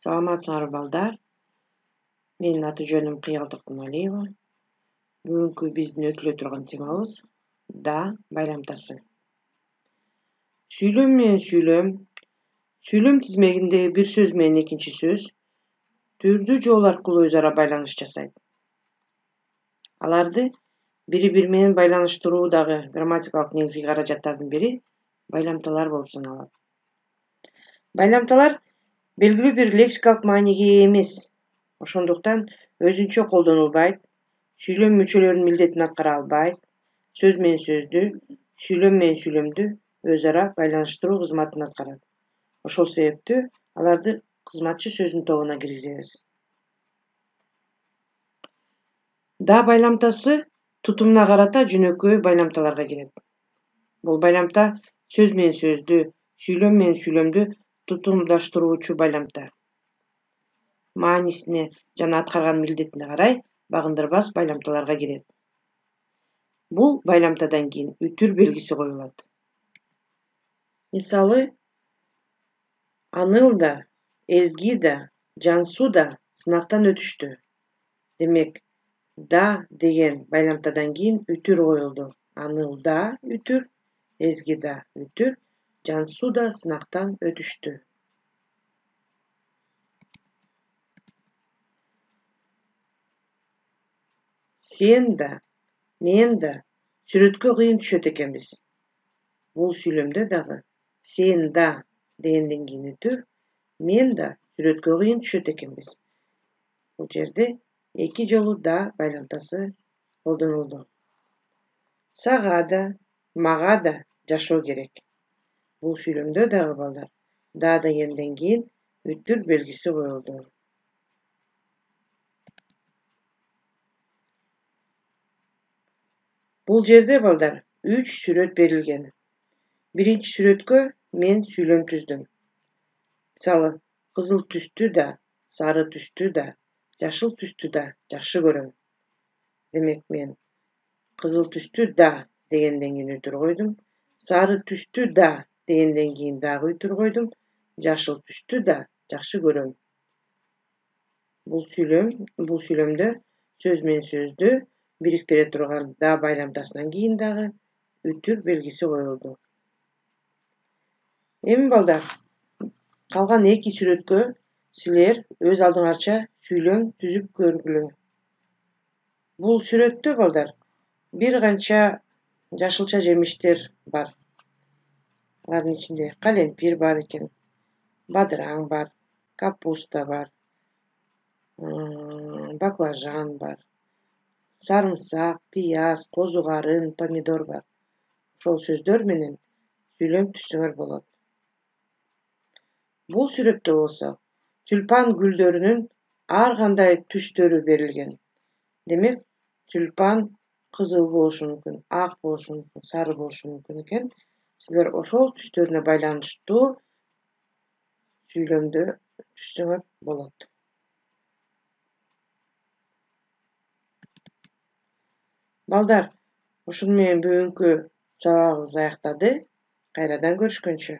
Саламатсыңар балдар. Менин аты жөнүм Кыялтык Кумалиева. Бүгүнкү биздин өтүлө турган темабыз да байламтасы. Сүйлөм менен сүйлөм тизмегиндеги бир сөз менен экинчи сөз түрдүү жол аркылуу өз ара байланыш жасайт. Аларды бири-бири менен байланыштыруудагы грамматикалык негизги каражаттардын бири байламталар болуп саналат. Байламталар белгилүү бир лексикалык мааниге ээ эмес, ошондуктан өзүнчө колдонулбайт, сүйлөм мүчөлөрүнүн милдетин аткара албайт, сөз менен сөздү, сүйлөм менен сүйлөмдү өз ара байланыштыруу кызматын аткарат. Ошол себептүү аларды кызматчы сөздүн тобуна киргизебиз. Да байламтасы тутумуна карата жөнөкөй байламталарга кирет. Бул байламта сөз менен сөздү, сүйлөм менен сүйлөмдү тутумдаштыруучу байламта. Маанисине жана аткарган милдетине карай багындырбас байламталарга кирет. Бул байламтадан кийин үтүр белгиси коюлат. Мисалы, Аныл да, Эзги да, Жансу да сынактан өтүштү. Демек, да деген байламтадан кийин үтүр коюлду. Аныл да үтүр, Эзги да үтүр, Жансу да сынактан өтүштү. Сен да, мен да сүрөткө кыйын түшөт экенбиз. Бул сүйлөмдө дагы сен да дегенден кийин үтүр, мен да сүрөткө кыйын түшөт экенбиз. Бул жерде эки жолу да байламтасы колдонулду. Сага да, мага да жашоо керек. Бул сүйлөмдө дагы балдар да дегенден кийин үтүр белгиси коюлду. Бул жерде балдар 3 сүрөт берилген. Биринчи сүрөткө мен сүйлөм түздүм. Мисалы, кызыл түстү да, сары түстү да, жашыл түстү да жакшы көрөм. Демек, мен кызыл түстү да дегенден кийин үтүр койдум, сары түстү да дегенден кийин дагы үтүр койдум, жашыл түстү да жакшы көрөм. Бул сүйлөмдө сөз менен сөздү бириктире турган да байламтасынан кийин дагы үтүр белгиси коюлду. Эми балдар, калган эки сүрөткө силер өз алдыңарча сүйлөм түзүп көргүлө. Бул сүрөттө балдар бир канча жашылча жемиштер бар. Алардын ичинде калемпир бар экен, бадыраң бар, капуста бар, баклажан бар, сарымсак, пияз, козу карын, помидор бар. Ошол сөздөр менен сүйлөм түзсөңөр болот. Бул сүрөттө болсо тюльпан гүлдөрүнүн ар кандай түстөрү берилген. Демек, тюльпан кызыл болушу мүмкүн, ак болушу мүмкүн, сары болушу мүмкүн экен. Силер ошол түстөрүнө байланыштуу сүйлөмдү түзсөңөр болот. Балдар, ушуну менен бүгүнкү сабагыбыз аяктады. Кайрадан көрүшкөнчө.